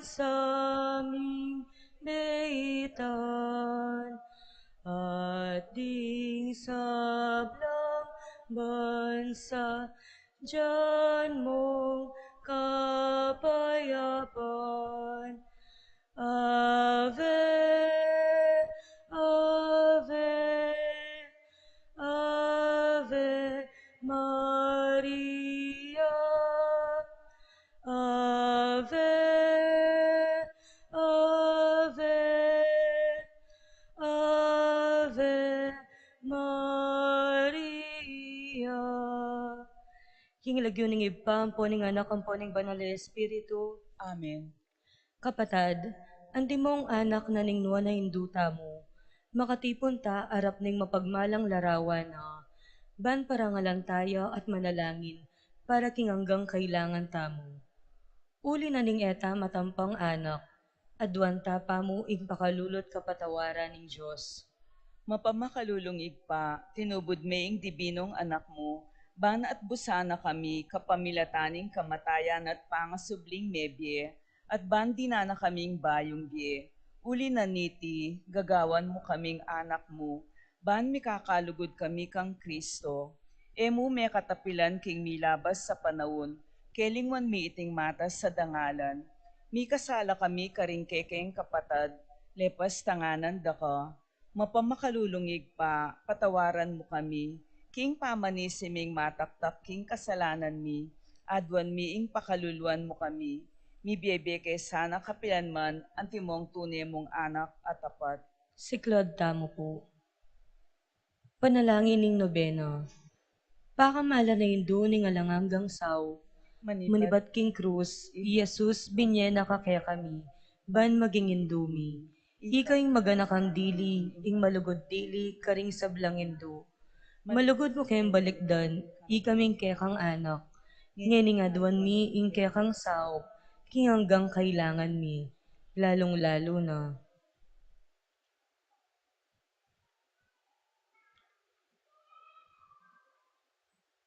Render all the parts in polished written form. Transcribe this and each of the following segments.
saming beitan, at ding sablang bansa, diyan mong kapayapaan. Ave, Ave, Ave Maria. Ave, Ave, Ave Maria. Hingilagyo ng ipampo ng anak ang po ng banal na Espiritu. Amen. Kapatad, andi mong anak na ningnuan na hinduta mo, makatipon ta arap ning mapagmalang larawan na, ban parangalan tayo at manalangin, para hanggang kailangan tamo. Uli na ning eta matampang anak, adwan ta pa mo ing pakalulot kapatawaran ng Diyos. Mapamakalulungig pa, tinubod maying dibinong anak mo, bana at busana kami, kapamilataning kamatayan at pangasubling mebye, at bandi na kaming bayong bie. Uli na niti, gagawan mo kaming anak mo, ban mi kakalugod kami kang Kristo. Emu may katapilan king milabas sa panahon, kelingwan mi iting matas sa dangalan. Mi kasala kami karingkekeng kapatad, lepas tanganan daka. Mapamakalulungig pa, patawaran mo kami, king pamanisiming mataktak king kasalanan mi, adwan miing pakaluluan mo kami, mi biyebeke sana kapilanman, antimong tunay mong anak at tapat. Siklod tamo po. Panalangin ning nobena. Pakamala na hindu ning alanganggang saw, manibat king krus, Jesus binyena ka kaya kami, ban maging indumi. Ikaw yung maganakang dili, ing malugod dili, karing sablang indo. Malugod mo kayong balikdan, ikaming kekang anak. Ngeni nga duwan mi, ing kekang sao, king hanggang kailangan mi. Lalong-lalo na.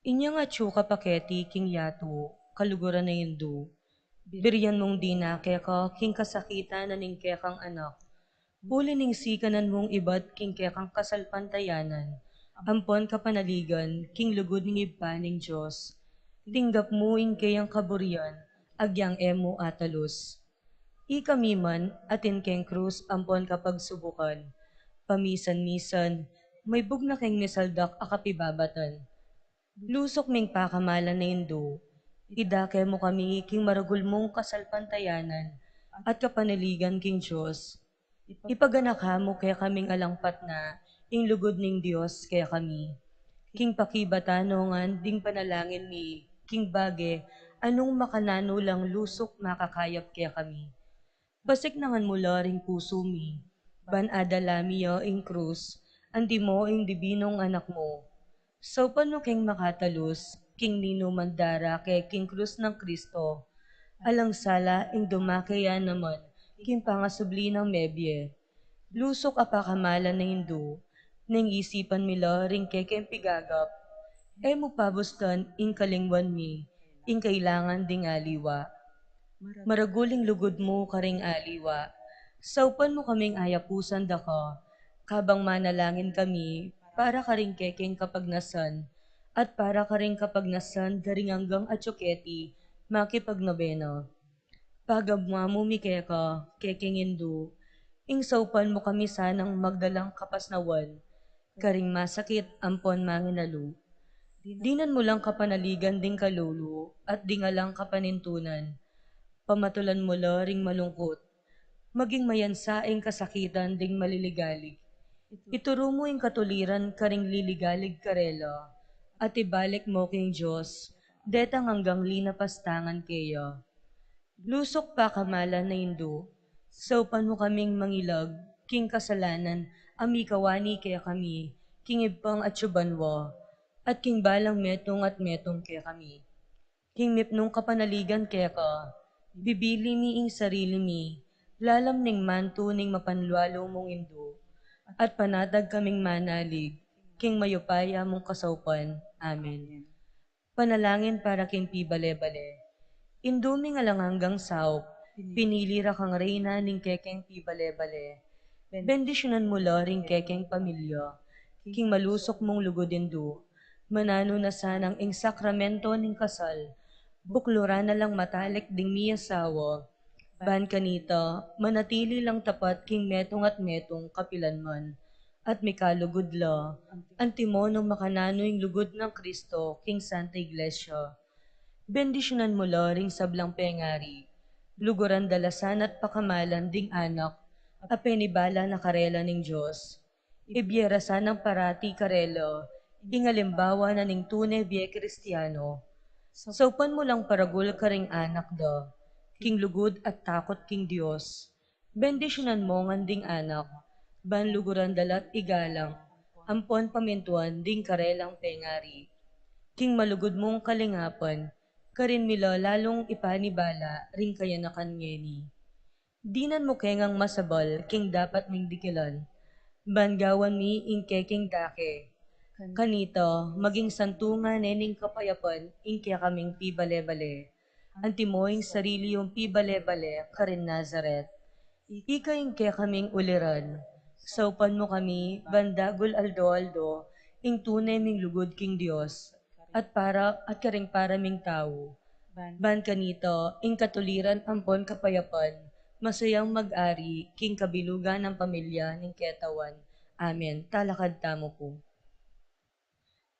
Inya nga tsuka paketi king yato, kaluguran na hindu. Biryan mong di na keka king kasakitan na ning kekang anak. Huli ning sikanan mong ibat king kekang kasalpantayanan. Ampon kapanaligan king lugod ning iba ning Diyos. Tinggap mo ing kayang kaburian, agyang emo atalos. Ikamiman atin keng krus ampon kapag subukan. Pamisan-misan, may bugna keng misaldak akapibabatan. Lusok ming pakamalan na indo, idake mo kami king maragul mong kasalpantayanan at kapanaligan king Diyos. Ipaganaka mo kaya kaming alangpat na, ing lugod ning Diyos kaya kami. King pakibatanongan, ding panalangin mi, king bage, anong makanano lang lusok makakayap kaya kami. Basik nangan mula ring puso mi, ban adalami yo ing krus, andi mo ing dibinong anak mo. So pano king makatalos, king nino mandara kay king krus ng Kristo, alang sala ing dumakaya naman, king pangasubli ng mebye. Lusok apakamala na hindu, ning isipan mila ring kekeng pigagap, e mo pabustan ing kalingwan mi, ing kailangan ding aliwa. Maraguling lugod mo karing aliwa, saupan mo kaming ayapusan daka, kabang manalangin kami, para karing kekeng kapagnasan, at para karing kapagnasan garing hanggang atsuketi, makipagnobena. Pagabma mo mi keka, kekeng indu, ing saupan mo kami sanang magdalang kapasnawan, karing masakit ampon manginalo. Dinan mo lang kapanaligan ding kalulu, at dingalang kapanintunan, pamatulan mo ring malungkot, maging mayansaing kasakitan ding maliligalig. Ituro mo yung katuliran karing liligalig karela, at ibalik mo king Diyos, detang hanggang linapastangan kaya. Lusok pa kamala na indo, saupan mo kaming mangilag, king kasalanan, amikawani kaya kami, king ibpang at syubanwa, at king balang metong kaya kami. King mipnong kapanaligan kaya ka, bibili mi ing sarili mi, lalam ning manto ning mapanlualo mong indo, at panatag kaming manalig, king mayupaya mong kasaupan. Amen. Panalangin para king pibale-bale. Induming alang hanggang saup, Pinili ra kang reyna ning kekeng pibale-bale. Bendisyonan mo la ring kekeng pamilya. King malusok mong lugodendo. Manano na sanang ing sakramento ning kasal. Buklura na lang matalik ding mi asawa. Ban kanita, manatili lang tapat king metong at metong kapilan man. At may kalugod la, antimo nung makananoing lugod ng Kristo, king Santa Iglesia. Bendisyonan mo la ring sablang pengari, luguran dalasan at pakamalan ding anak, apenibala na karela ning Diyos. Ibyerasan ng parati karela, ingalimbawa na ning tunay biye Kristiyano. Saupan mo lang paragul ka ring anak da, king lugod at takot king Diyos. Bendisyonan mo nganding anak, banluguran dalat igalang, ampon pamintuan ding karelang pengari. King malugod mong kalingapan, karin mila lalong ipanibala ring kaya na kanyeni. Dinan mo kengang masabal, king dapat ming dikilan, bangawan mi ingke king dake. Kanito, maging santungan nening kapayapan, ingke kaming pibale-bale. Antimoing sarili yung pibale-bale, karin Nazaret. Ika ingke kaming uliran. Saupan mo kami, bandagol aldo-aldo, ing tunay ming lugod king Dios, at karing para ming tao. Ban kanito, ing katuliran ampon kapayapan, masayang mag-ari, king kabilugan ng pamilya ning ketawan. Amen. Talakad tamo po.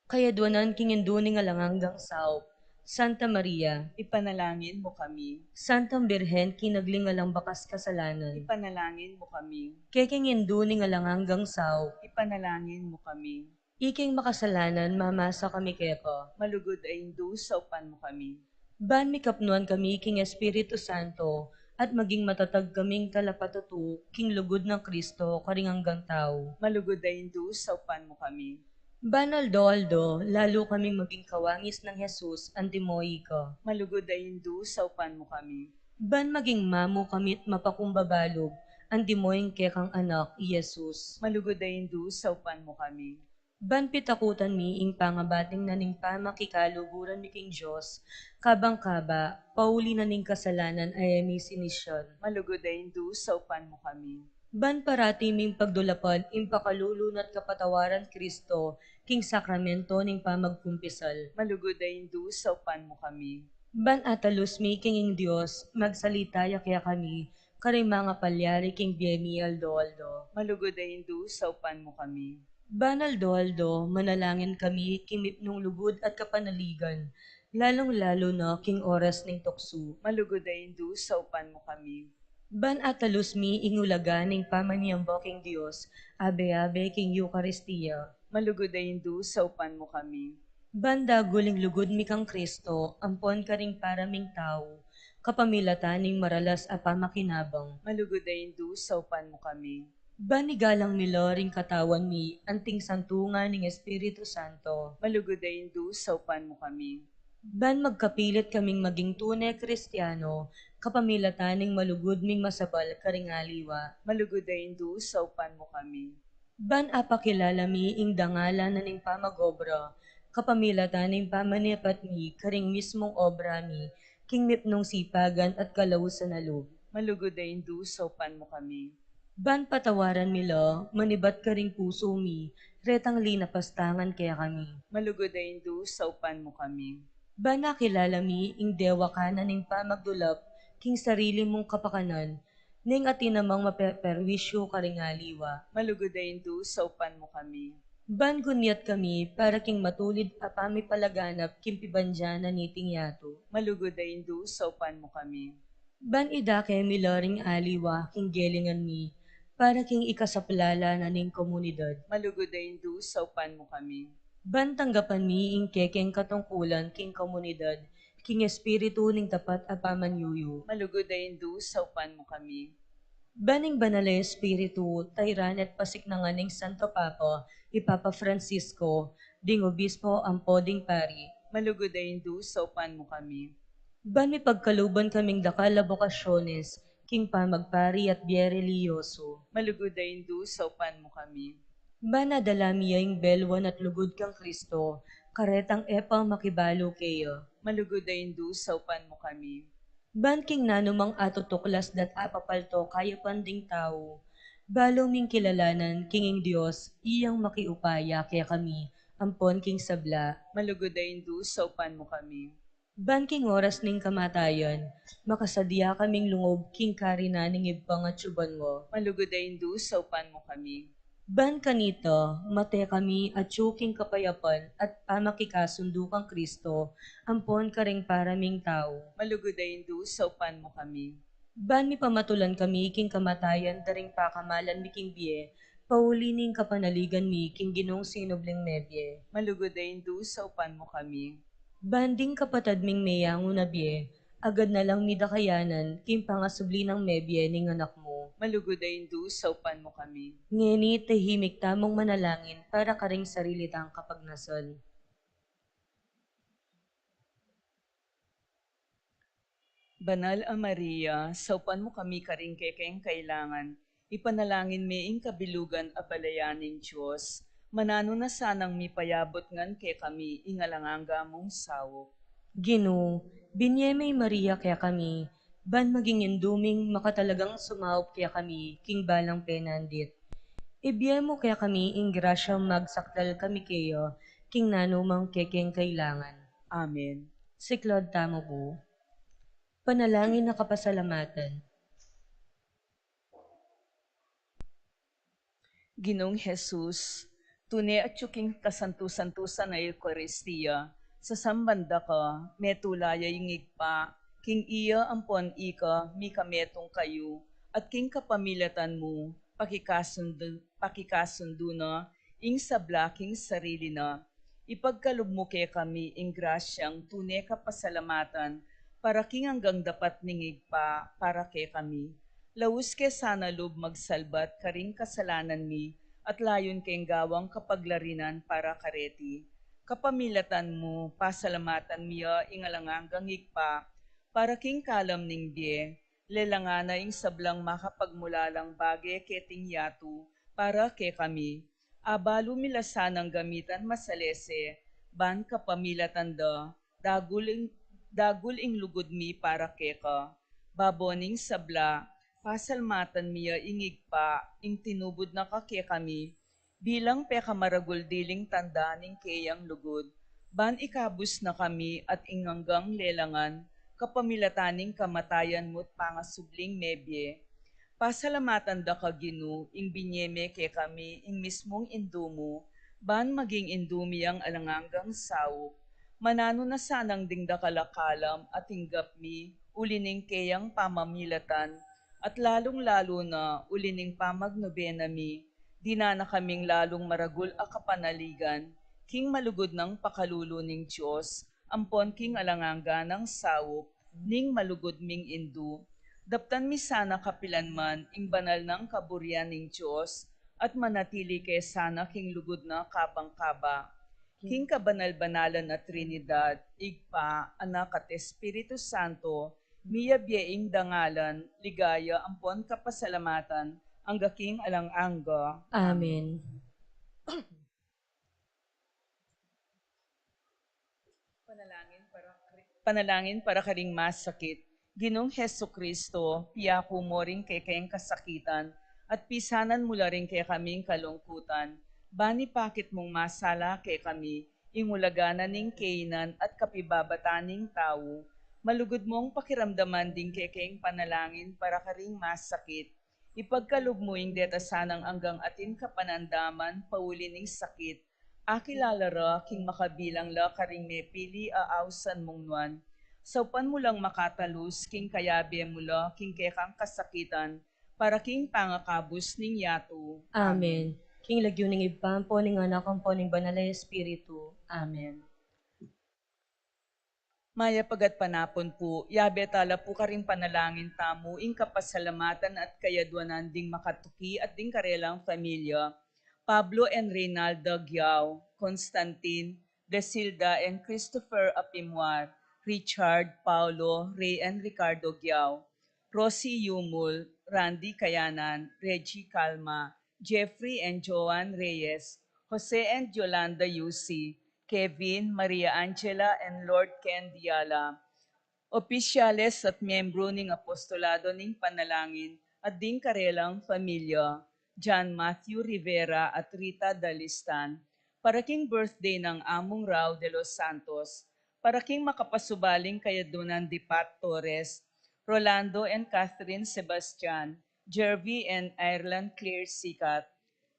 Kaya duwanan king induni nga lang hanggang sao. Santa Maria, Ipanalangin mo kami. Santang Birhen, kinaglingalang bakas kasalanan. Ipanalangin mo kami. Keking induni nga lang hanggang sao. Ipanalangin mo kami. Iking makasalanan, mamasa kami keko. Malugod ay hindu, saupan mo kami. Ban mi kapnuan kami king Espiritu Santo, at maging matatag kaming kalapatutu, king lugod ng Kristo, karing hanggang tao. Malugod ay hindu, saupan mo kami. Banaldo-aldo, lalo kaming maging kawangis ng Jesus, antimoy ka. Malugod ay hindu, saupan mo kami. Ban maging mamo kamit mapakumbabalog, antimoy kekang anak, Jesus. Malugod ay hindu, saupan mo kami. Ban pitakutan mi ing pangabating na ning pamakikaluguran mi king Diyos, kabang-kaba, pauli na ning kasalanan ay mi sinisyon. Malugod ay hindu, saupan mo kami. Ban parati ming pagdulapan, impakalulun at kapatawaran Kristo, king sakramento ning pamagkumpisal. Malugod ay hindu, saupan mo kami. Ban atalus mi king ing Diyos, magsalita yakya kami, kari mga palyari king biemi aldo-aldo. Malugod ay hindu, saupan mo kami. Ban aldo-aldo, manalangin kami, kimip nung lugod at kapanaligan, lalong-lalo na king oras ning tukso. Malugod ay hindu, saupan mo kami. Ban atalus mi ingulaga ning pamaniyambo king Diyos, abe-abe king Eucharistia. Malugod ay hindu, saupan mo kami. Banda guling lugod mi kang Kristo, ampon ka ring paraming tao, kapamilataning maralas a pamakinabang. Malugod ay hindu, saupan mo kami. Banigalang milo ring katawan mi, anting santungan ning Espiritu Santo. Malugod ay hindu, saupan mo kami. Ban magkapilit kaming maging tunay Kristiyano, kapamilataning malugod ming masabal karing aliwa. Malugod ay hindu, saupan mo kami. Ban apakilala mi ing dangala na ning pamagobra, kapamilataning pamanipat mi karing mismong obra mi, king mipnong sipagan at kalawusan na loob. Malugod ay hindu, saupan mo kami. Ban patawaran mila, manibat ka ring puso mi, retang linapastangan kaya kami. Malugod ay hindu, saupan mo kami. Ban nakilala mi, ing dewa ka na ning pamagdulap, king sarili mong kapakanan, ning atinamang mapeperwisyo karing aliwa. Malugod ay hindu, saupan mo kami. Ban gunyat kami, para king matulid apami palaganap, king pibanjana niting yato. Malugod ay hindu, saupan mo kami. Ban idake mila ring aliwa, king gelingan mi, para king ikasaplala na ning komunidad. Malugod ay hindu, saupan mo kami. Ban tanggapan mi ing kekeng katungkulan king komunidad, king espiritu ning tapat apamanyuyo. Malugod ay hindu, saupan mo kami. Baning banal na espiritu, tayran at pasiknangan ning Santo Papa, Ipapa Francisco, ding obispo ang poding pari. Malugod ay hindu, saupan mo kami. Ban mi pagkaluban kaming dakala bokasyones, king pamagpari at biyerelyoso. Malugod ay hindu, saupan mo kami. Bana dalamiyaing belwan at lugod kang Kristo, karetang epang makibalo kayo. Malugod ay hindu, saupan mo kami. Banking nanumang atutuklas dat apapalto kaya panding tao. Balo ming kilalanan kinging Diyos, iyang makiupaya kaya kami, ampon king sabla. Malugodayin du, saupan mo kami. Banking oras ning kamatayon, makasadya kaming lungob king karina ning ipangatsuban mo. Malugodayin du, saupan mo kami. Ban kanito, mate kami at tsuking kapayapan at pamakikasundo kang Kristo, ampon karing paraming tao. Malugodayin du, saupan mo kami. Ban mi pamatulan kami king kamatayan daring pakamalan mi king biye, paulining kapanaligan mi king ginong sinubling mebye. Malugodayin du, saupan mo kami. Banding kapatad ming meyango na biye, agad na lang midakayanan king pangasubli ng mebye ning anak mo. Malugodayin du, saupan mo kami. Ngeni tahimik tamong manalangin para karing sarili tang kapagnason. Banal a Maria, saupan mo kami karing kekeng kailangan. Ipanalangin me ing kabilugan a balayaning Diyos. Manano na sanang mipayabot ngan ke kami ingalanganga mong sawok. Gino, binyemay Maria kaya kami, ban maging induming makatalagang sumaup kaya kami, king balang penandit. Ibiyemo kaya kami ing grasyang magsakdal kami kayo, king nanumang kekeng kailangan. Amen. Siklod tamo po. Panalangin na kapasalamatan. Ginong Jesus, tune at yuking kasantu-santusan na Eucharistia, sa sambanda ka, metulaya yung igpa, king iya ampon ika, mi kametong kayo, at king kapamilatan mo, pakikasundo na, ing sabla king sarili na, ipagkalugmuke kami ing grasyang tune kapasalamatan, para king hanggang dapat ningigpa, para ke kami. Laus ke sana loob magsalbat karing kasalanan mi, at layon keng gawang kapaglarinan para kareti. Kapamilatan mo, pasalamatan miya ingalanganggang igpa, para king kalam ning bie, lelangana ing sablang makapagmulalang bage keting yatu, para ke kami. Abalo milasanang gamitan masalese, ban kapamilatan da, dagul ing lugod mi para ke ka. Baboning sabla, pasalmatan miya ingigpa, ing tinubod na kake kami, bilang peka maragul diling tanda ning keyang lugod, ban ikabus na kami at inganggang lelangan, kapamilataning kamatayan mo't pangasubling mebye, pasalamatan da ka Ginu, ing binyeme ke kami, ing mismong indumo, ban maging indumi ang alanganggang sawok, manano na sanang dingda kalakalam at hinggap mi, ulining keyang pamamilatan, at lalong-lalo na ulining pamagnobena mi, di na kaming lalong maragul a kapanaligan, king malugod ng pakalulo ning Diyos, ampon king alanganga ng sawok, ning malugod ming indu, daptan mi sana kapilanman ing banal ng kaburian ning Diyos, at manatili kay sana king lugod na kabang-kaba. King kabanal-banalan at Trinidad, Igpa, Anak at Espiritu Santo, Mia bieing dangalan, ligaya, ampon kapasalamatan, ang gaking alang-angga. Amen. Panalangin para karing masakit. Ginong Heso Kristo, piyaku mo rin kay kayang kasakitan, at pisanan mula rin kay kaming kalungkutan. Bani pakit mong masala kay kami, ingulaganan ning kainan at kapibabataning tao, malugod mong pakiramdaman din kay kayong panalangin para karing masakit. Ipagkalog mo ing detasanang anggang atin kapanandaman, paulining sakit. Akilalara king makabilang la karing mepili aawsan mong nuan. Saupan mo lang makatalus king kayabe mula king kekang kasakitan, para king pangakabus ning yato. Amen. King lagyo ning ibpampo ning anak ang po ning banal na Espiritu. Amen. Maya pagat panapon po, yabe tala po karing panalangin tamo, ing kapasalamatan at kayadwanan ding makatuki at ding karelang pamilya. Pablo and Reynaldo Giao, Constantine, Desilda and Christopher Apimwar, Richard, Paulo, Ray and Ricardo Giao, Rosie Yumul, Randy Kayanan, Reggie Calma, Jeffrey and Joan Reyes, Jose and Yolanda Yusi, Kevin, Maria Angela, and Lord Ken Diala, opisyales at miyembro ning apostolado ning panalangin at ding karelang pamilya, John Matthew Rivera at Rita Dalistan, para king birthday ng Among Rao de los Santos, para king makapasubaling kayadunan di Pat Torres, Rolando and Catherine Sebastian, Jervy and Ireland Claire Sikat,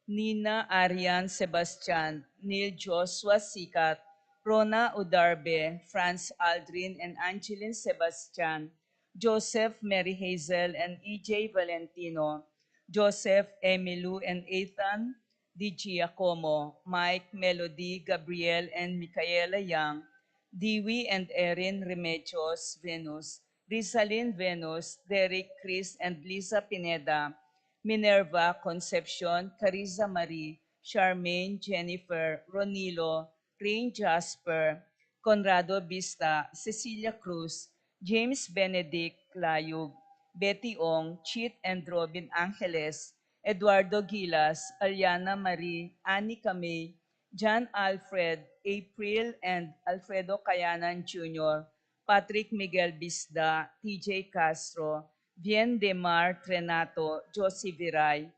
Nina Arian Sebastian, Neil Joshua Sikat, Rona Udarbe, Franz Aldrin and Angeline Sebastian, Joseph Mary Hazel and EJ Valentino, Joseph Emilu and Ethan Di Giacomo, Mike Melody, Gabriel and Micaela Yang, Dewey and Erin Remedios Venus, Rizalyn Venus, Derek Chris and Lisa Pineda, Minerva Concepcion, Carissa Marie, Charmaine Jennifer, Ronilo, Rain Jasper, Conrado Vista, Cecilia Cruz, James Benedict Layug, Betty Ong, Chit and Robin Angeles, Eduardo Gilas, Aliana Marie, Annie Camay, John Alfred, April and Alfredo Cayanan Jr., Patrick Miguel Bisda, TJ Castro, Bien de Mar Trenato, Josie Viray,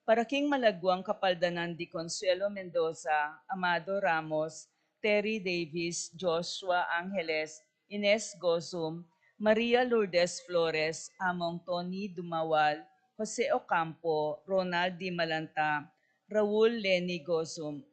para king malagwang kapaldanan di Consuelo Mendoza, Amado Ramos, Terry Davis, Joshua Angeles, Ines Gozum, Maria Lourdes Flores, Among Tony Dumawal, Jose Ocampo, Ronald Di Malanta, Raul Lenny Gozum,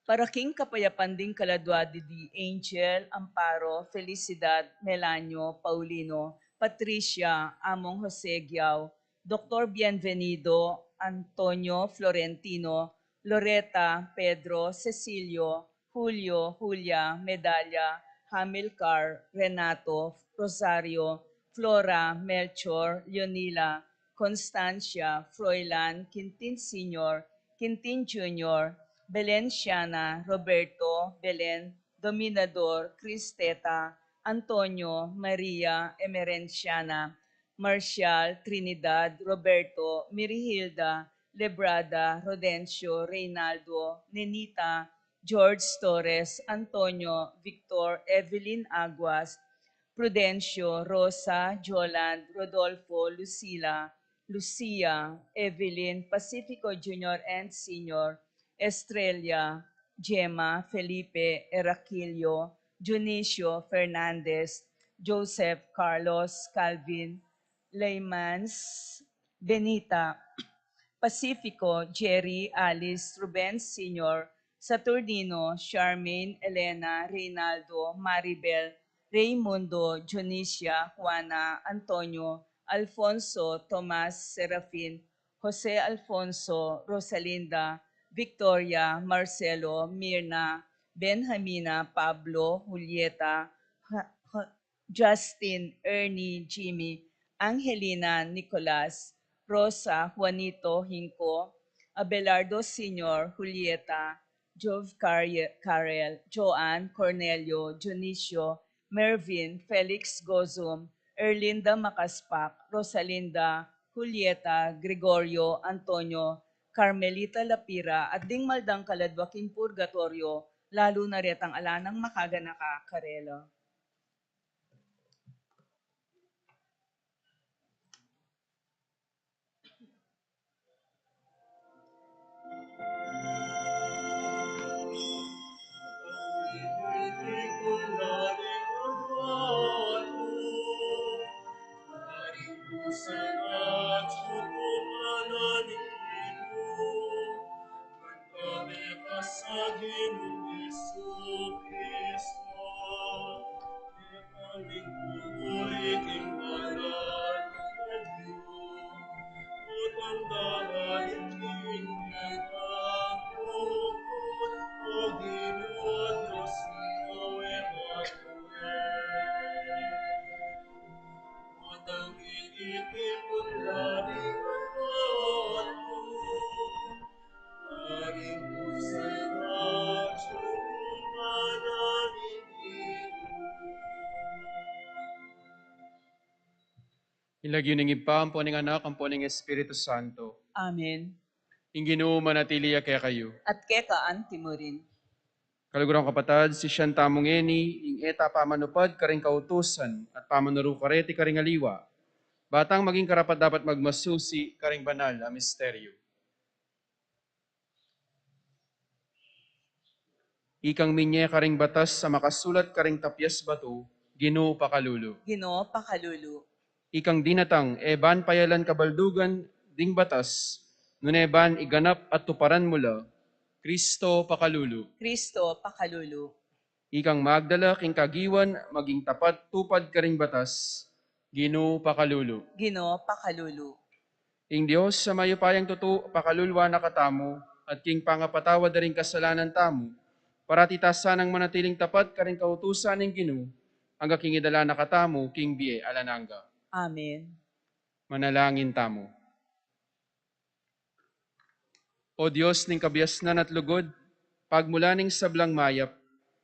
para king kapayapan ding kaladwadi di Angel, Amparo, Felicidad, Melanio, Paulino, Patricia, Among Jose Giao, Dr. Bienvenido, Antonio Florentino, Loretta, Pedro, Cecilio, Julio, Julia, Medalla, Hamilcar, Renato, Rosario, Flora, Melchor, Leonila, Constancia, Froilan, Quintin Sr., Quintin Jr., Belen Siana, Roberto, Belen, Dominador, Cristeta, Antonio, Maria, Emerenciana, Marcial, Trinidad, Roberto, Mirihilda, Lebrada, Rodencio, Reynaldo, Nenita, George Torres, Antonio, Victor, Evelyn Aguas, Prudencio, Rosa, Joland, Rodolfo, Lucila, Lucia, Evelyn, Pacifico Junior and Senior, Estrella, Gemma, Felipe, Eraquilio, Junicio, Fernandez, Joseph, Carlos, Calvin, Leymans, Benita, Pacifico, Jerry, Alice, Ruben Sr., Saturnino, Charmaine, Elena, Reynaldo, Maribel, Raymundo, Junicia, Juana, Antonio, Alfonso, Tomas, Serafin, Jose Alfonso, Rosalinda, Victoria, Marcelo, Mirna, Benjamina, Pablo, Julieta, Justin, Ernie, Jimmy, Angelina, Nicolas, Rosa, Juanito, Hinco, Abelardo Sr., Julieta, Jove Carel, Joanne, Cornelio, Junicio, Mervin, Felix Gozum, Erlinda Macaspak, Rosalinda, Julieta, Gregorio, Antonio, Carmelita Lapira, at ding maldang kaladwaking purgatorio, lalo na retang alanang makaganaka, Karelo. Ilagyo ng ipa, ang puning anak, ang puning Espiritu Santo. Amen. Inginu manatili kaya kayo. At kekaan timurin. Kalugurang kapatad, si siyang tamong eni, ing eta pamanupad karing kautusan at pamanuro kareti karing aliwa. Batang maging karapat dapat magmasusi karing banal a misteryo. Ikang minye karing batas sa makasulat karing tapyas bato, Ginoo pakalulu. Ginoo pakalulu. Ikang dinatang eban payalan kabaldugan ding batas, nuneban iganap at tuparan mula, Kristo pakalulu. Kristo pakalulu. Ikang magdala king kagiwan maging tapat tupad karing batas, Ginoo pakalulu. Ginoo pakalulu. Ing Dios sa mayupayang tuto pakalulwa nakatamo at king pangapatawa da ring kasalanan tamo, para titasan ang manatiling tapat karing kautusan ng Ginoo, hangga king idala nakatamo king biye alananga. Amen. Manalangin tamo. O Diyos ning kabiasnan at lugod, pagmula ning sablang mayap,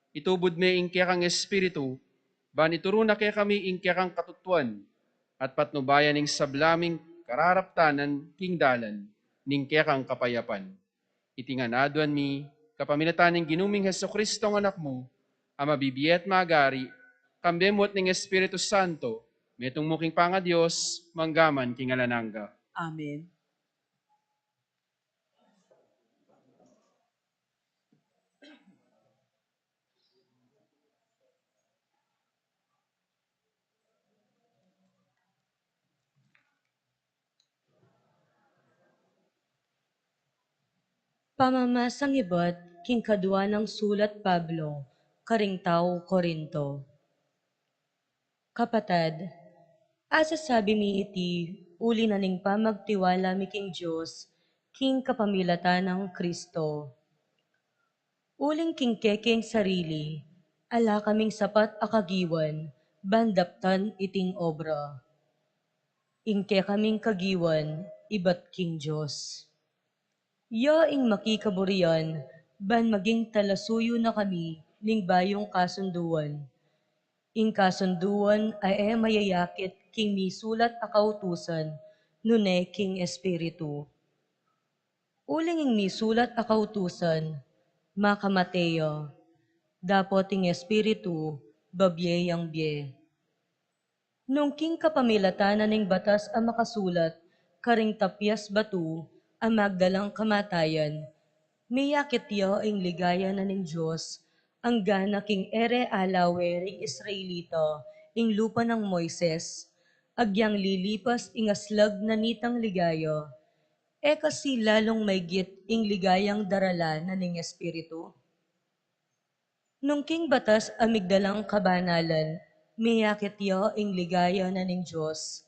itubod me ing kang espiritu, ban ituro na kaya kami ing kang katutuan, at patnubayan ning sablaming kararaptanan king dalan, ning kang kapayapan. Itinganaduan mi, kapaminatan ning ginuming Heso Kristo ng anak mo, ang mabibiyat magari, kambemot ning Espiritu Santo, metong muking panga Diyos, manggaman king alananga. Amen. Pamamasang iba't king kadwa ng sulat Pablo, karing tao Korinto. Kapatad, asa sabi mi iti, uli na ning pamagtiwala mi king Diyos, king kapamilatan ng Kristo. Uling king kekeng sarili, ala kaming sapat akagiwan, bandaptan iting obra. Ingke kaming kagiwan, ibat king Diyos. Ya ing makikaburian, ban maging talasuyo na kami, ning bayong kasunduan. Ing kasunduan ay mayayakit king misulat akautusan, nune king espiritu. Uling ing misulat akautusan, makamateo, dapot ing espiritu, babyeyang bye. Nung king kapamilatanan ning batas ang makasulat, karing tapyas batu, ang magdalang kamatayan, miyakit yo ing ligaya na ning Diyos, ang gana king ere alawe ring Israelita, ing lupa ng Moises, agyang lilipas ing aslag na nitang ligaya, e kasi lalong maygit ing ligayang darala na ning Espiritu. Nung king batas amigdalang kabanalan, miyakit yo ing ligaya na ning Diyos,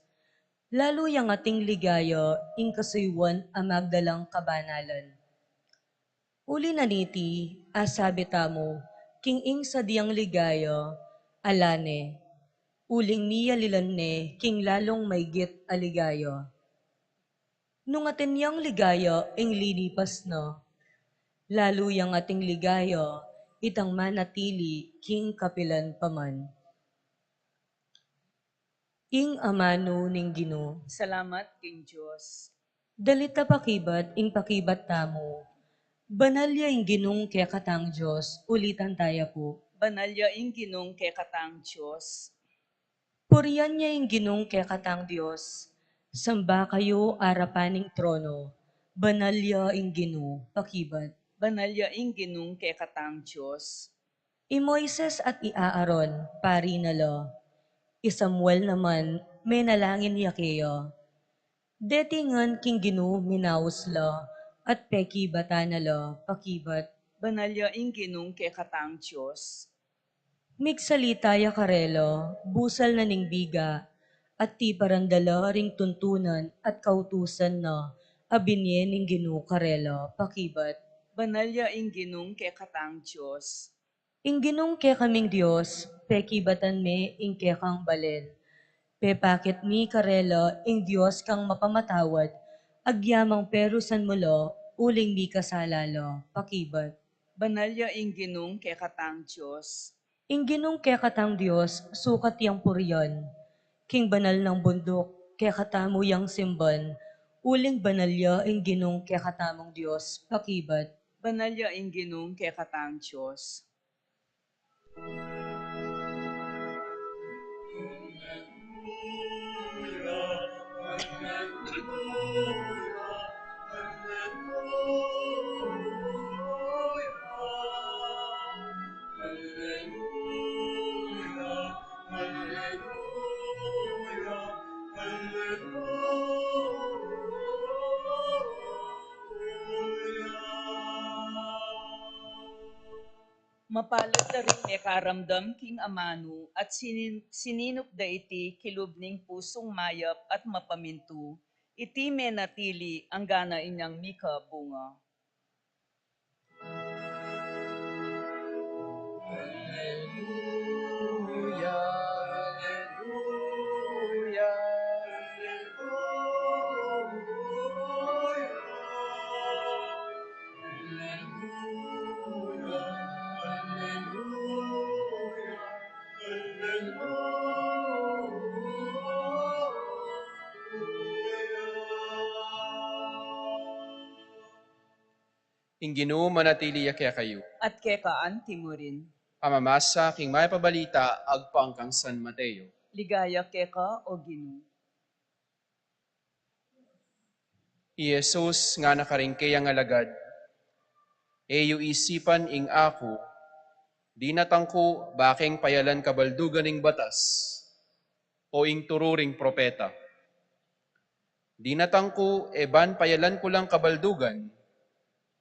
lalo yang ating ligaya ing kasuywan amagdalang kabanalan. Uli na niti, asabi tamo, king ing sa diyang ligaya, alane, uling niya lilanne, king lalong maygit aligaya. Nung atin yang ligaya, ing lilipas na, lalo yang ating ligaya, itang manatili, king kapilan paman. Ing amano ning Ginoo, Salamat king Diyos. dalita pakibat, ing pakibat tamo, banalya ing Ginong kaya katang Diyos, ulitan tayo po. Banalya ing ginong kay katang Diyos. Puriyan niya yung ginong kaya katang Diyos. Samba kayo arapaning trono. Banalya ing gino, pakibat. Banalya ing ginong kay katang Diyos. I Moises at i Aaron, pari na lo. I Samuel naman, may nalangin niya kayo. Detingan king gino minaus lo, at peki bata na lo, pakibat. Banalya ing ginong kay katang Diyos. Migsalita ya karelo, busal na ning biga, at ti parandala ring tuntunan at kautusan na, abinye ning ginu karelo, pakibat. Banalya ing ginong kay katang Diyos. Ing ginong ke kaming Diyos, pekibatan me ing ke kang balen. Pepakit mi karelo, ing Diyos kang mapamatawad, agyamang perusan mo lo, uling mi kasalalo, pakibat. Banalya ing ginong kay katang Diyos. Ing ginong kaya katang Diyos, sukat yang puryon. King banal ng bundok, kaya katamo yang simban. Uling banalya ing ginong kaya katamong Diyos, pakibat. Banalya ing ginong kay katang Diyos. Mapalad na rin karamdam king amanu at sininop da iti kilubning pusong mayap at mapamintu. Iti menatili ang gana inyang mika bunga. Hallelujah, hallelujah, Ingino manatili kaya kayo. At kekaan timurin. Pamamasa king may pabalita agpang kang San Mateo. Ligaya keka o Ginu. Jesus nga nakaringkay ang alagad, eyo isipan ing ako, di natangko baking payalan kabaldugan ing batas, o ing tururing propeta. Di natangko eban payalan ko lang kabaldugan,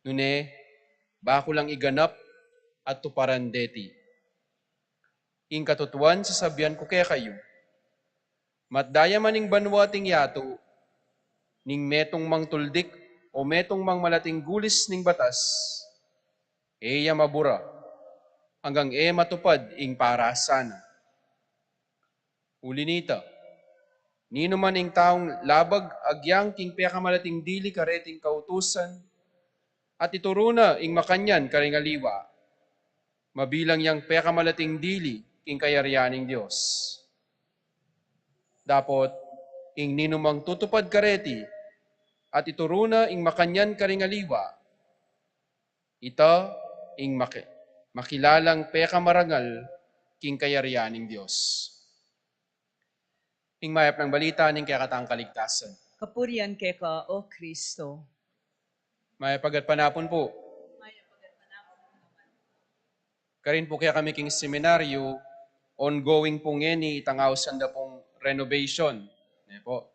nune, bako lang iganap at tuparan deti. Ing katutuan sasabihan ko kaya kayo, matdaya maning banwating yato, ning metong mang tuldik o metong mang malating gulis ning batas, eya mabura, hanggang matupad ing para sana. Ulinita, nino man ing taong labag agyang king pekamalating dili kareting kautusan, at ituro na ing makanyan karingaliwa, mabilang yang pekamalating dili king kayarianing Diyos. Dapot, ing ninumang tutupad kareti, at ituro na ing makanyan karingaliwa, ita ing makilalang pekamarangal king kayarianing Diyos. Ing mayap ng balita ning kakatang kaligtasan. Kapurian keka o Kristo. Mayapagat panapon po. Karin po kaya kami king seminaryo, ongoing pong ngeni itangaw sanda pong renovation. Po.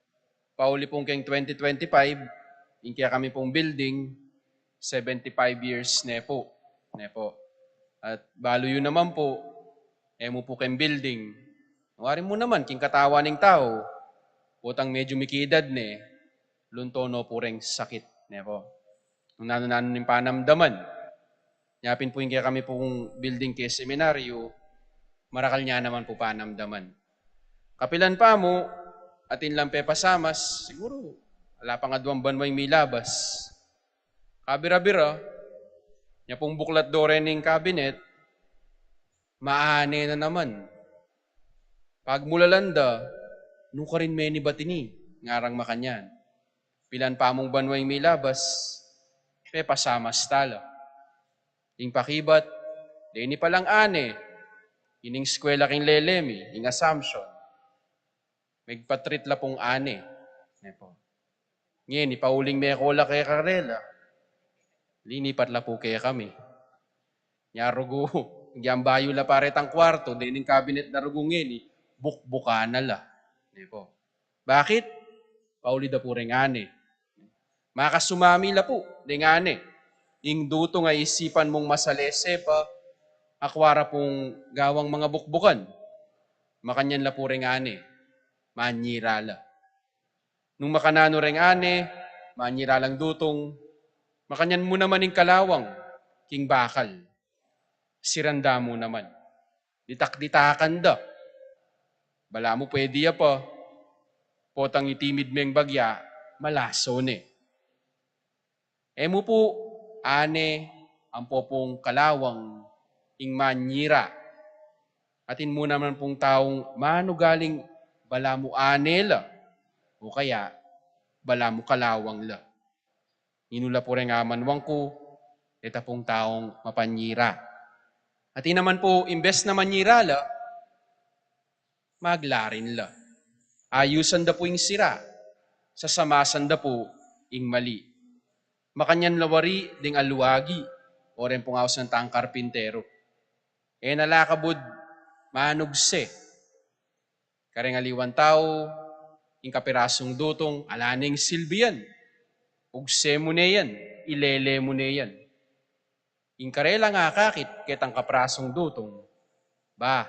Pauli pong keng 2025, ing kaya kami pong building, 75 years po. At balo yun naman po, mo po keng building. Ngawarin mo naman, king katawan ng tao, utang medyo mikidad luntono po ring sakit. Po. Nung nano-nano ng panamdaman, yapin po yung kaya kami pong building kay seminaryo, marakal niya naman po panamdaman. Kapilan pa mo, atin lang pasamas, siguro, wala pang adwang banway milabas. Kabira-bira, niya pong buklat do rin ng kabinet, maane na naman. Pag mulalanda, nung ka rin may ni batini, ngarang makanyan. Pilan pa mong banway milabas, pasamas tala. Ing pakibat, dini palang ane, ining skwela king lelemi, ing assumption. Megpatrit la pong ane. Ngayon, ipauling may kola kay Karela. Linipat la po kaya kami. Nyarugo, gyambayo la paretang kwarto, dining cabinet na rugo ngayon, bukbuka na la. Bakit? Pauli da po ring ane. Makasumami la po, ding ane. Ing duto nga isipan mong masalese pa, akwara pong gawang mga bukbukan. Makanyan la po ring ane. Manyirala. Nung makanano ring ane, manyiralang dutong, makanyan mo naman ing kalawang, king bakal. Siranda mo naman. Ditak-ditakan da. Bala mo pwede ya pa. Potang itimid meng bagya, malaso mo po, ane, ang popong kalawang, ing manyira. Atin mo naman pong taong manugaling bala mo anela, o kaya bala mo kalawang la. Inula po rin amanwang ko, ita pong taong mapanyira. At naman po, imbes na manyirala, maglarin la. Ayusan da po yung sira, sasamasan da po yung mali. Makanyan lawari ding aluwagi, o rin pong awas ng taang karpintero. Nalakabod, manugse. Karengaliwan tao, yung kapirasong dutong, alaning silbiyan. Ugse mo na yan, ilele mo na yan. Yung karela nga kakit, kitang kaprasong dutong, ba,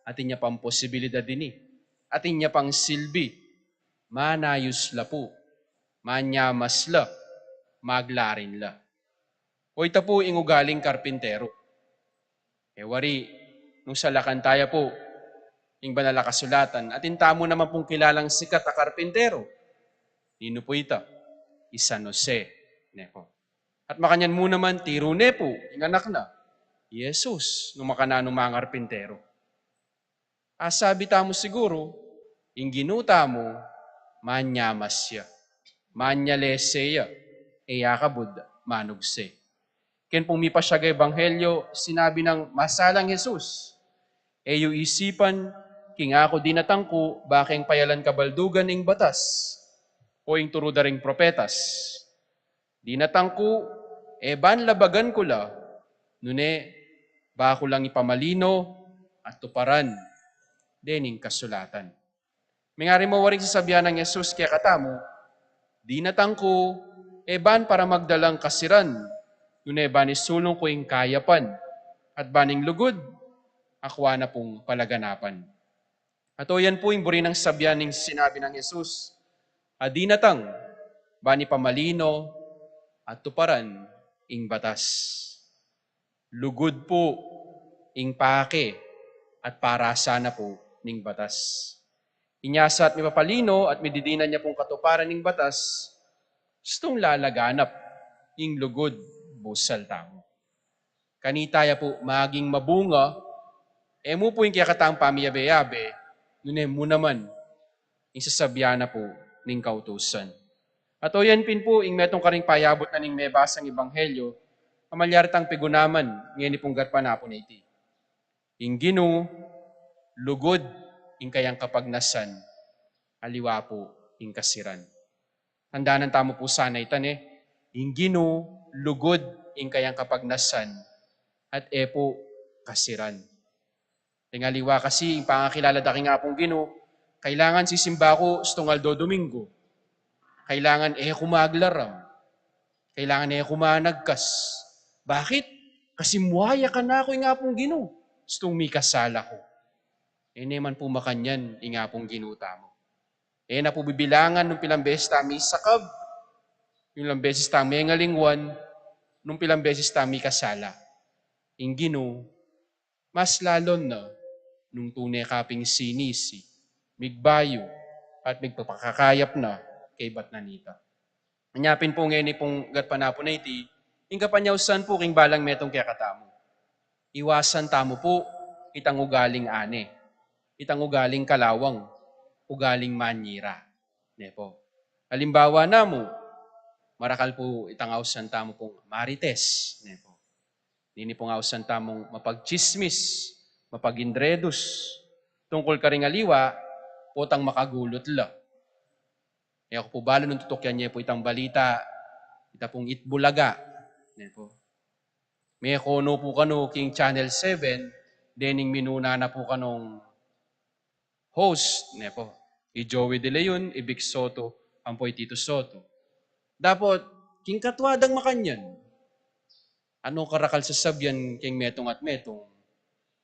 atin niya pang posibilidad din atin niya pang silbi, manayos la po, manyamas la, maglarin la. O ita po ingugaling karpintero. Wari, nung salakan tayo po, yung banal na kasulatan, atin tamo naman pong kilalang sikat na karpintero. Nino po ita? San Jose. Nepo. At makanyan mo naman, tiro nepo, yung anak na, Jesus, nung makananong mga karpintero. Sabi tamo siguro, yung ginuta mo, manyamas siya. Manyalese siya. Yakabud, manugse. Ken pong mipa siya kay Ebanghelyo, sinabi ng masalang Jesus, yung isipan, king ako dinatangko, bakeng payalan kabaldugan ing batas, o ing turudaring propetas. Dinatangko, ban labagan ko la, nune, bako lang ipamalino, at tuparan, dening kasulatan. May nga rin mawaring sasabihan ng Jesus kaya katamo, dinatangko, ban para magdalang kasiran, nune ban isulong ko ing kayapan, at baning lugod, akwa na pong palaganapan. At o yan po yung buri ng sabihan ng sinabi ng Jesus, adinatang, bani pamalino, at tuparan, ing batas. Lugod po, ing pake, at para sana po, ning batas. Inyasa at mipapalino at mididinan niya pong katuparan ning batas, gustong lalaganap, ing lugod, busal tamo. Kanitaya po, maging mabunga, mo po yung kiyakataang pamiyabe-yabe, nune mo naman, yung sasabihan na po, ning kautusan. At o yan pin po, ing metong karing payabot na ning mebasang Ebanghelyo, amalyaritang pigunaman, ngayon pong gatpanapo na iti. Ing ginu, lugod, ing kayang kapagnasan, aliwa po, ing kasiran. Handaanan tamo po sana itan ing ginu, lugod, ing kayang kapagnasan, at epo, kasiran. Tingaliwa kasi, ing pangakilala da nga pong ginu, kailangan sisimba ko stungaldo Domingo. Kailangan kumaglaram. Kailangan kumanagkas. Bakit? Kasi muhaya ka na ako nga pong ginu. Stong may kasala ko. Naman po makanyan, nga pong ginuta mo. Napubibilangan nung pilang beses tami sakab, yung ilang beses tami ngalingwan, nung pilang beses tami kasala. Ing ginu, mas lalon na, nung tunay kaping sinisi, migbayo, at migpapakakayap na, kay Batnanita. Anyapin po ngayon pong gatpanapo na iti, ing kapanyawsan po king balang metong kaya katamo. Iwasan tamo po, itang ugaling ane, itang ugaling kalawang, ugaling manyira. Nepo. Halimbawa na mo, marakal po itang awsan tamo pong marites. Nepo. Dini pong awsan tamong mapagchismis, mapagindredos, tungkol karingaliwa, potang makagulot la. Ako po balo nung tutukyan niya po itang balita, ita pong Itbulaga. Po. May kono po kano King Channel 7, dening minuna na po kanong host. Po. Joey De Leon, Vic Soto, ampoy Tito Soto. Dapat, king katwadang makanyan. Ano karakal sa sabyan king metong at metong?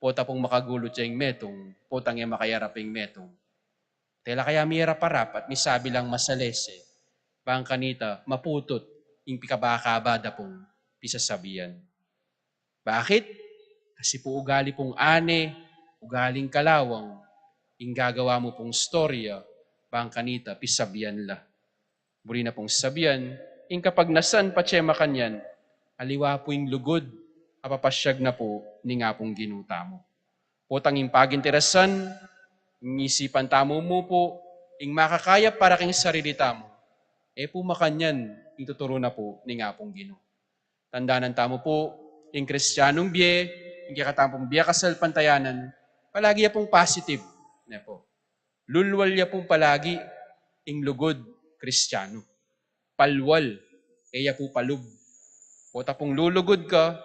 Pota pong makagulot siya yung metong, potang yung makayarap yung metong. Tela kaya mira parap at misabi lang masalese, bang kanita maputot yung pikabakabada pong pisasabihan. Bakit? Kasi po ugali pong ane, ugaling kalawang, yung gagawa mo pong storya, bang kanita pisabihan la. Buri na pong sabihan, yung kapag nasan pa tsema kanyan, aliwa po yung lugod, apapasyag na po ni nga pong ginuta mo. Potang yung paginterasan, isipan tamo mo po, ing makakaya para king sarili tamo, po makanyan, ituturo na po ni nga pong Ginoo. Tandaanan tamo po, ing Kristiyanong biye, yung kakatamong biya kasal pantayanan, palagi ya pong positive. Ne po. Lulwal ya pong palagi ing lugod Kristiyano. Palwal, kaya po palub. O tapong lulugod ka,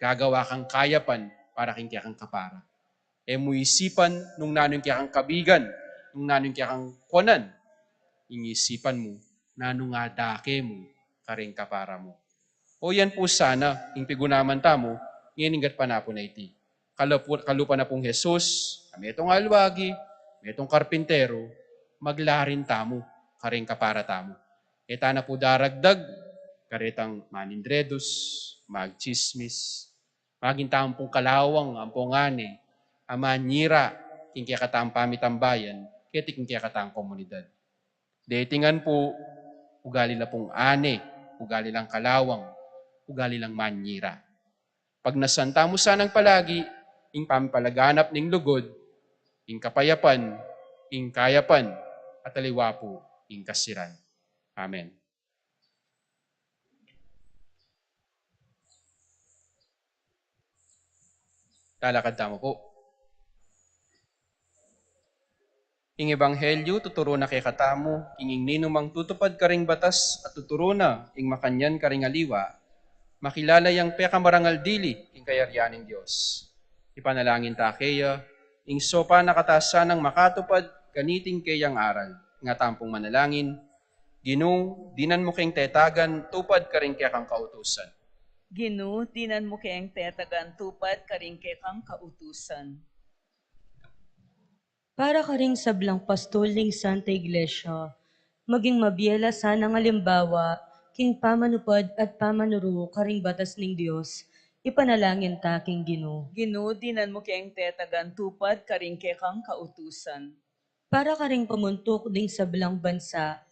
gagawa kang kayapan para king kaya kang kapara. E mo isipan nung nanong kaya kang kabigan, nung nanong kaya kang kuanan, ingisipan mo, nanong nga dake mo, karing kapara mo. O yan po sana, yung pigunaman tamo, ngininggat pa na po na iti. Kalupa na pong Jesus, kami itong alwagi, kami itong karpintero, maglarin tamo, karing kapara tamo. Eta na po daragdag, karitang manindredos, magchismis, maging tamong pong kalawang, ang pongane, amanyira, king kaya katang pamitambayan, kaya king kaya katang komunidad. Datingan po, ugali lang pong ane, ugali lang kalawang, ugali lang manyira. Pag nasanta mo sanang palagi, ing pampalaganap ning lugod, ing kapayapan, ing kayapan, at aliwa po, ing kasiran. Amen. Talakad tamo po. Ing ebanghelyo, tuturo na kay katamo, ing ninumang tutupad karing batas at tuturo na, ing makanyan karing aliwa, makilala yang pekamarangal dili, ing kayaryaning Diyos. Ipanalangin ta kaya, ing sopa nakatasan ng makatupad, ganiting kayang aral, nga tampong manalangin, Ginoo, dinan mo kayong tetagan, tupad karing kaya kang kautusan. Ginoo, tinan mo kayang tetagan tupad karing kang kautusan. Para ka ring sablang pastol ning Santa Iglesia, maging mabiyela sana nga limbawa, king pamanupad at pamanuro karing batas ning Dios, ipanalangin ta king Ginoo. Ginoo, dinan mo kayang tetagan tupad karing kang kautusan. Para ka ring pamuntok ding sablang bansa,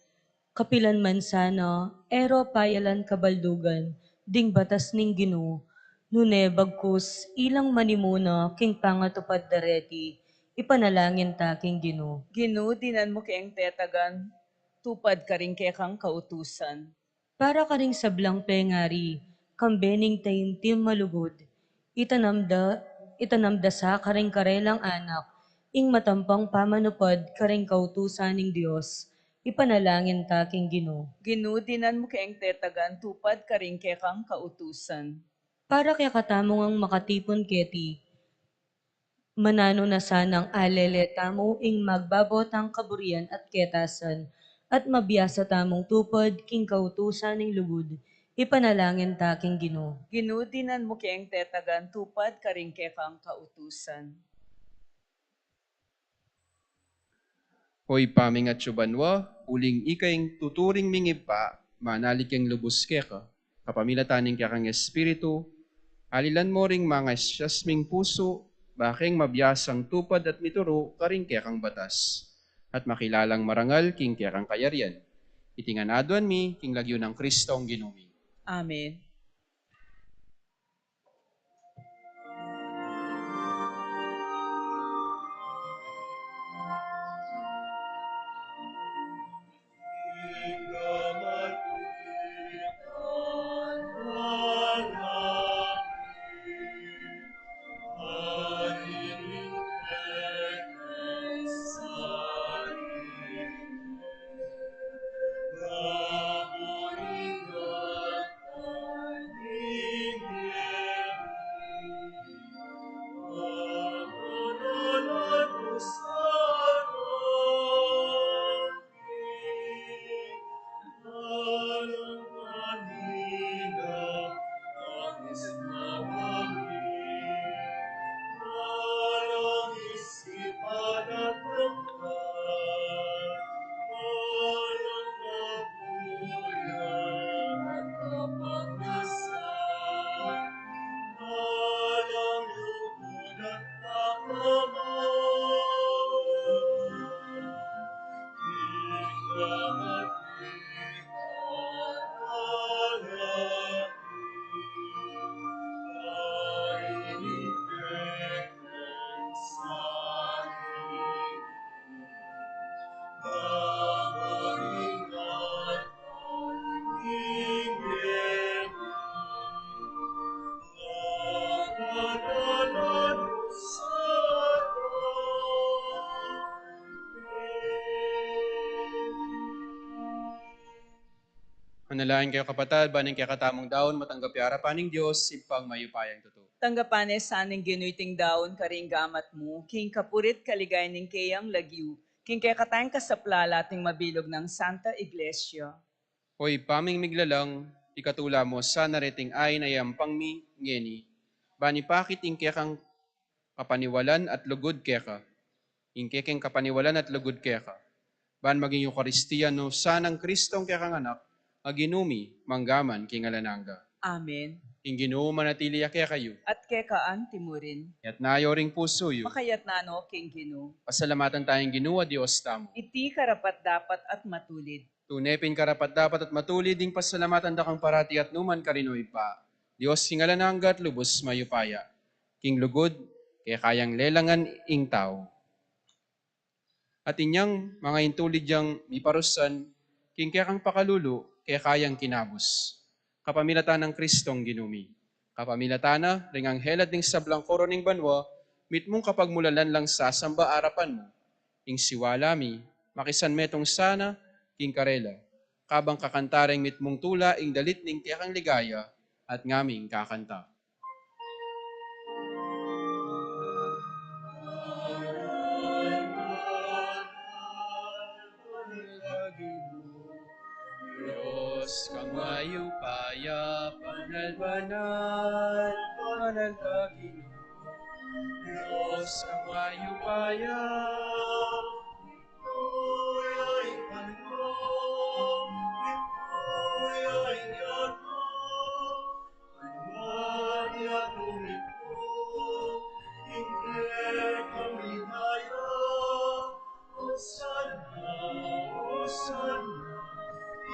kapilan man sana, ero payalan kabaldugan, ding batas ning Ginoo. Nune bagkus, ilang manimuna, king pangatupad dareti, ipanalangin ta king Ginoo. Ginoo, dinan mo kayang tetagan tupad karing kang kautusan. Para ka ring sablang pengari, kambening taintim malugod, itanamda sa karing karelang anak, ing matampang pamanupad karing kautusan ning Dios, ipanalangin ta king Ginoo. Ginoo, dinan mo kayang tetagan tupad karing kang kautusan. Para kaya katamong ang makatipon keti, manano na sanang alele tamo ing magbabotang kaburian at ketasan, at mabiyasa tamong tupad king kautusan ning lugod, ipanalangin ta king Ginoo. Ginoo, dinan mo kayang tetagan tupad karing kang kautusan. Hoy paming at subanwa, uling ikaing tuturing mingib pa, manalig kang lubos keka, kapamilataning kaya kang espiritu, alilan mo ring mga siyasming puso, baking mabiyasang tupad at mituro, karing kaya kang batas, at makilalang marangal king kaya kang kayarian. Itingan aduan mi, king lagyo ng Kristong ginumi. Amen. Manalangin kayo kapatid, baning kaya katamong daon, matanggap harapaning Diyos, simpang mayupayang totoo. Tanggapane saning ginuiting daon karing gamat mo, king kapurit kaligay ning kayang lagyu, king kaya katayang kasaplala ting mabilog ng Santa Iglesia. Hoy, paming miglalang, ikatula mo sa narating ay nayam pangmi ngeni. Bani pakit ingke kang kapaniwalan at lugod keka. Ingke keng kapaniwalan at lugod keka. Ban maging Eucharistia no sanang Kristong kekang anak, aginumi manggaman kingalananga. Amen. Ing Ginoo manatili kaya kayo. At kekaan timurin, At nayoring puso yo. makayat nano king Gino. Pasalamatan tayong Ginoo Diyos tamo. Iti karapat dapat at matulid. Tunepin karapat dapat at matulid ding pasalamatan dakang parati at numan karinoy pa. Diyos singalananga at lubos mayupaya. King lugod, kaya kayang lelangan ing tao. At inyang mga intulid yang miparusan, king kaya kang pakalulu, kaya kayang kinabos. Kapamilatan ng Kristong ginumi. Kapamilatan ring anghel at ding sablang koro ning banwa, mitmong kapag mulalan lang sasamba arapan mo. Ing siwalami, makisan metong sana, king karela. Kabang kakantareng mitmong tula, ing dalit ning tiyakang ligaya, at ngaming kakanta. Diyos kang mayupaya, panalbanan, panalagin. Diyos kang mayupaya, ito'y panong, ito'y yato, anwanya tumito, hindi kami haya, Hosanna, Hosanna.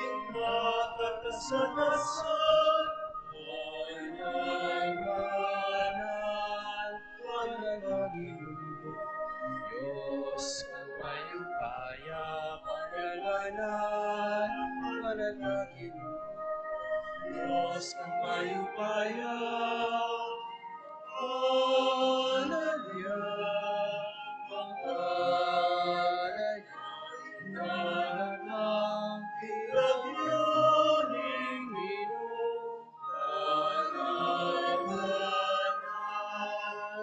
Ikatatasan-tasan, pananganan, panalangin mo. Diyos kang mayupaya, panalanan, panalangin mo. Diyos kang mayupaya, panalya, pangkalay, inanang pinagyaning minum,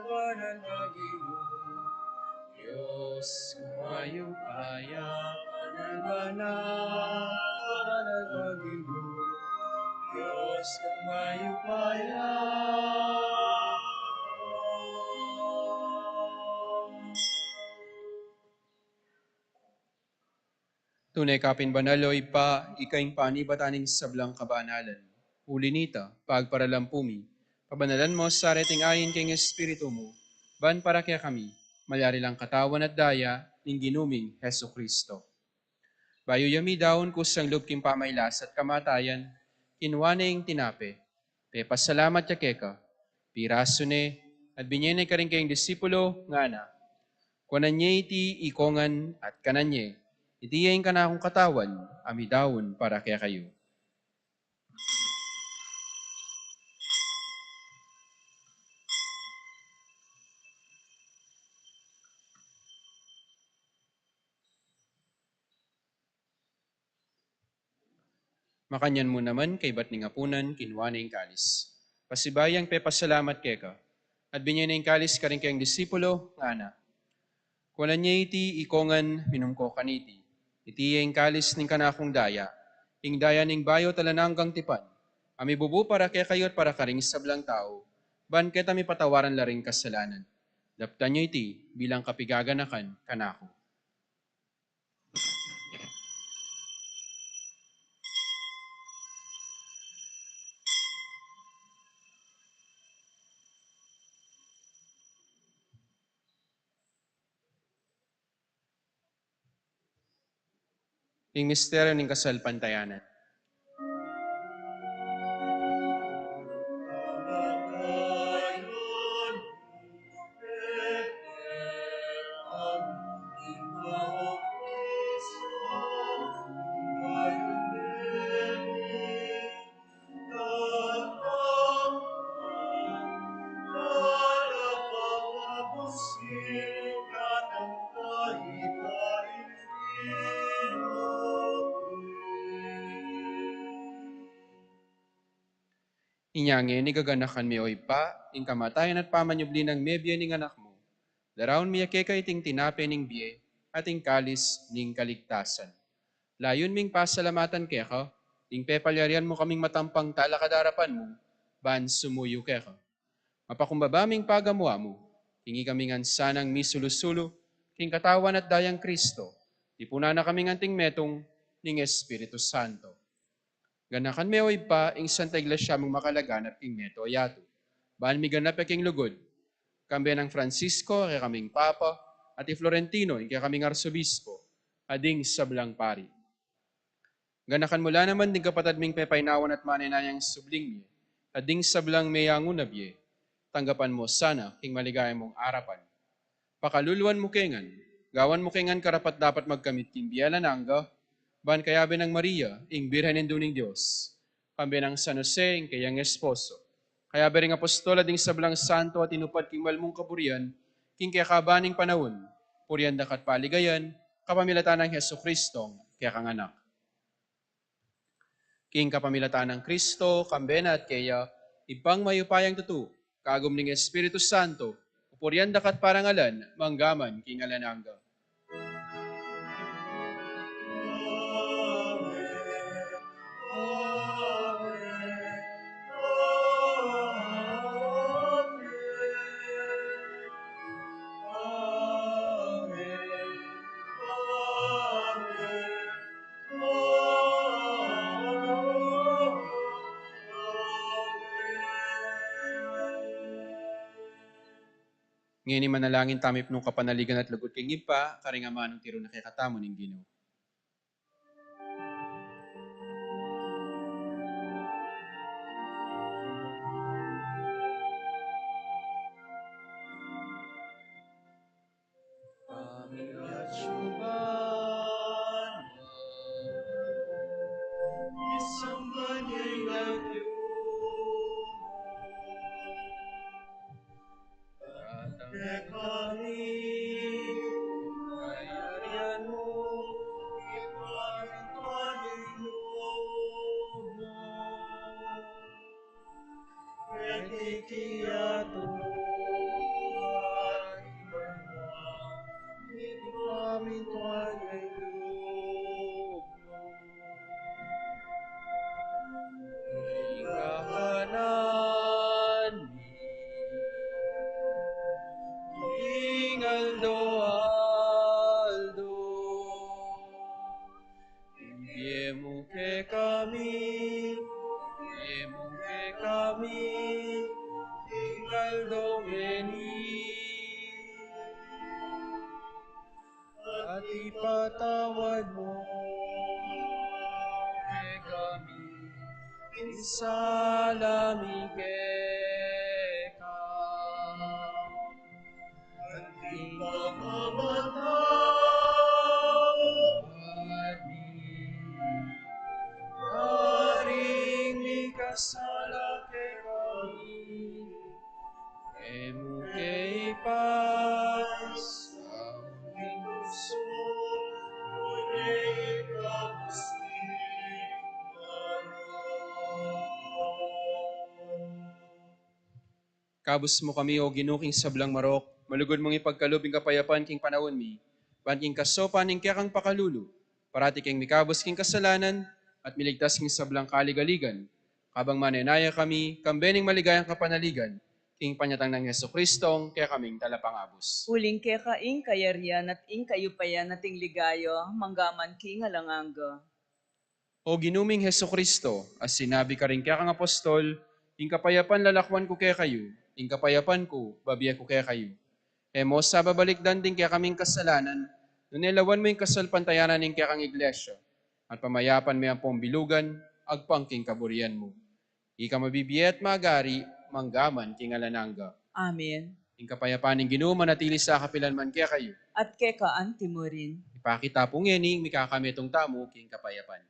panalangin mo. Diyos kang mayupaya, panalangin, panalangin mo. Diyos kang mayupaya. Tunay kapin banaloy pa, ikaing panibataning sablang kabanalan. Uli nita, pagparalampumi. Pabanalan mo sa reting ayin king Espiritu mo. Ban para kaya kami, malyari lang katawan at daya, ning ginuming Heso Kristo. Bayo yami daon kusang loob king pamaylas at kamatayan, kinwaning tinape. Te pasalamat ya keka, piraso ne, at binyene ka rin kayong disipulo, nga na. Kunan niya iti ikongan at kanan niya, itiyain ka na akong katawan, amidawon para kaya kayo. Makanyan mo naman kay ba't ni ngapunan, kinwa na yung kalis. Pasibayang pe pasalamat keka, at binyan na yung kalis ka rin kayong disipulo, nga na. Kunan niya iti ikongan minumko kaniti, iti yung kalis ning kanakong daya, ing daya ning bayo talananggang tipan, ami bubu para kaya kayo at para karing sablang tao, ban kita mi patawaran la ring kasalanan. Daptan niyo iti bilang kapigaganakan kanako. Ing misteryo ning kasal pantayanan. Inyange ni gaganakan mi oy pa, ing kamatayan at pamanyubli ng mebye ning anak mo. Daraon mi yakeka iting tinape ning biye, at ing kalis ning kaligtasan. Layon ming pasalamatan keka, ing pepalyarian mo kaming matampang talakadarapan mo, ban sumuyo keka. Mapakumbaba ming pagamwa mo, hingi kaming ansanang misulusulo, king katawan at dayang Kristo, ipuna na kaming anting metong ning Espiritu Santo. Ganakan me oy pa, ing Santa Iglesia mong makalaganap king meto ayato. Baan mi ganap king lugod, kambe ng Francisco, kay kaming Papa, at Florentino, kay kaming Arsobispo, ading sablang pari. Ganakan mula naman din kapatad ming pepainawan at maninayang subling mi, ading sablang mayangun na biye, tanggapan mo sana king maligaya mong arapan. Pakaluluan mo kengan, gawan mo kengan karapat dapat magkamit king biyala nangga, ban kayabe ng Maria, ing birhen ng Diyos, kambe ng San Jose, ing kayang esposo. Kaya bering apostol ading sablang santo at inupad king malmong kaburian, king kaya kabaning panahon, purian dakat paligayan, kapamilatan ng Heso Kristong kaya kang anak. King kapamilatan ng Kristo, kambena at kaya, ibang mayupayang tutu, kagum ning Espiritu Santo, purian dakat parangalan, manggaman king alanangga. Ngayon manalangin tamip nung kapanaligan at lugod king ipa, karingaman ng tiro na kay katamo ning Ginoo. At ipatawad mo kay kami, insalami keka. At ipagkamatawad mi, karing mi kasala kay kami, emu kay pas, kabus mo kami o ginuking sablang marok, malugod mong ipagkalubing kapayapan king panahon mi, ban king kasopan ning kang pakalulu, parati king mikabus king kasalanan, at miligtas king sablang kaligaligan, kabang manenaya kami, kambening maligayang kapanaligan, king panyatang ng Heso Kristong, kaya kaming talapangabos. Uling keka ing kayarian at ing kayupayan nating ligayo, manggaman king alanganga. O ginuming Heso Kristo, as sinabi ka rin kaya kang apostol, ing kapayapan lalakwan ko kaya kayo, ing kapayapan ko, babiya ko kaya kayo. Emo sa babalikdan din kaya kaming kasalanan, nunilawan mo yung kasalpantayanan ng kaya kang iglesia, at pamayapan mo yung pong agpangking kaburian mo. Ika mabibiya at magari, manggaman king alanangga. Amen. Ing kapayapaan ng Ginoo manatili sa kapilanman kaya kayo. At kekaan timurin. Ipakita po ngeni, mikakamitong tamo king kapayapan.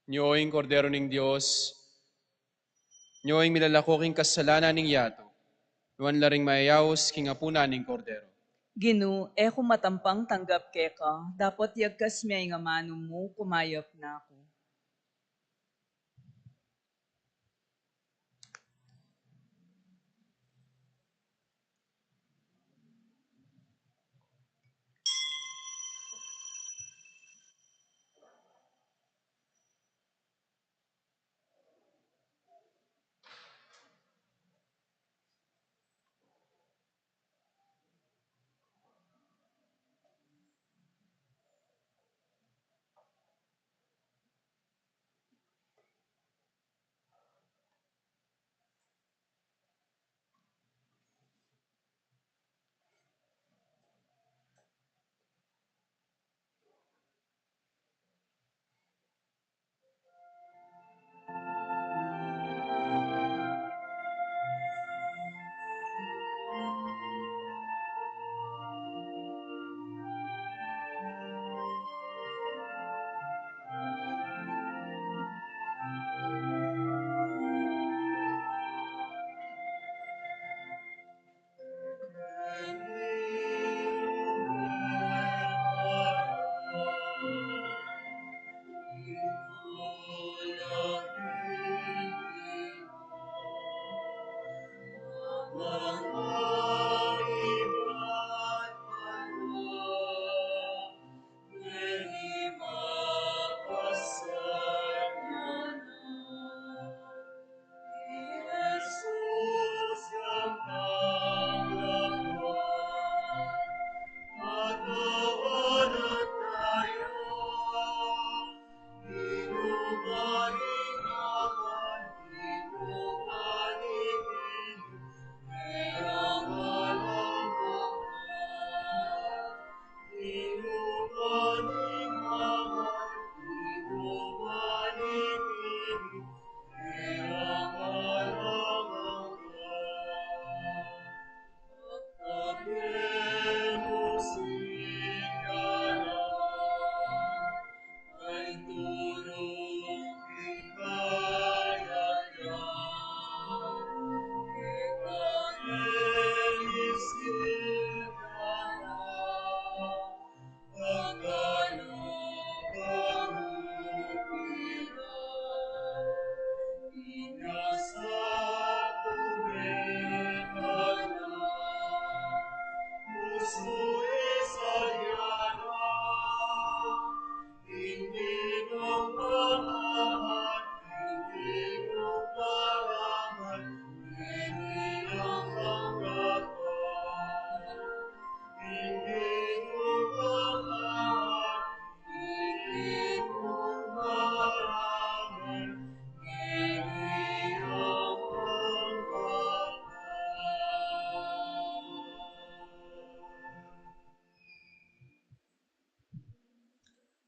Niyoing kordero ning Dios, niyoing milalakoking kasalanan ning yato, nuan laring mayayawos king apuna ning kordero. Ginu, eko matampang tanggap keka, dapat yagkas may nga mano mo, kumayop na ako.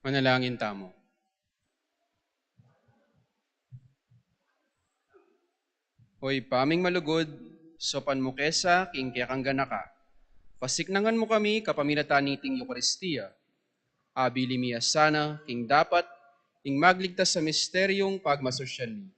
Manalangin tamo. Hoy, paming malugod, sopan mo kesa, king kaya kang ganaka. Pasiknangan mo kami, kapamilatan niting Eucharistia. Abili miya sana, king dapat, ing magligtas sa misteryong pagmasosyal mi.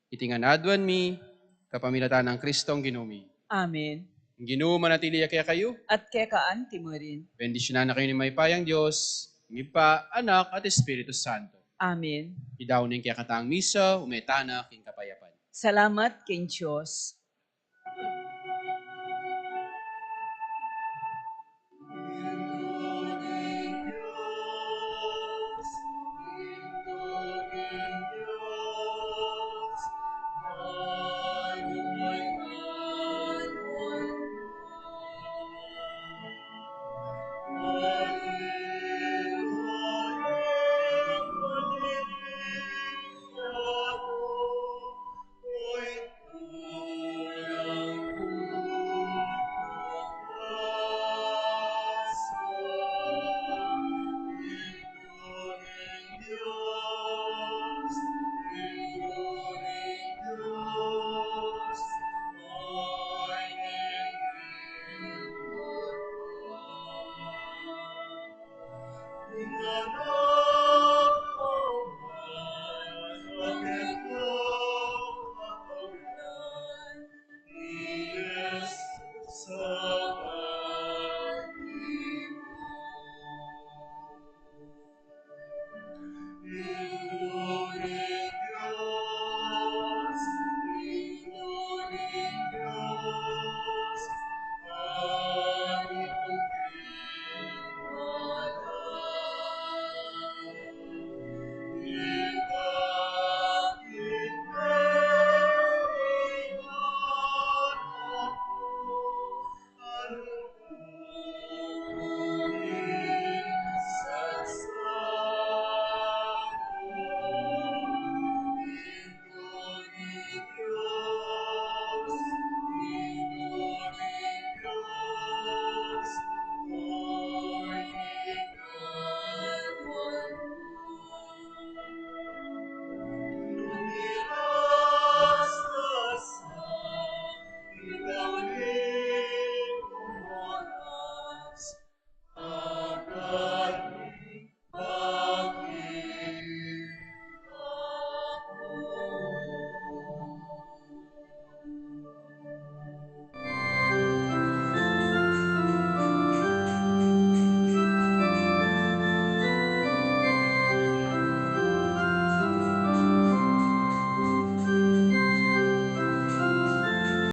Itingan adwan mi, kapamilatan ng Kristong Ginumi. Amen. Ang Ginoo manatili kaya kayo, At kekaan timurin. bendisyonan na kayo ni may payang Diyos, ng Ipa, Anak, at Espiritu Santo. Amen. Idaw ng kaya kataang misa, umetana, king kapayapan. Salamat king Diyos.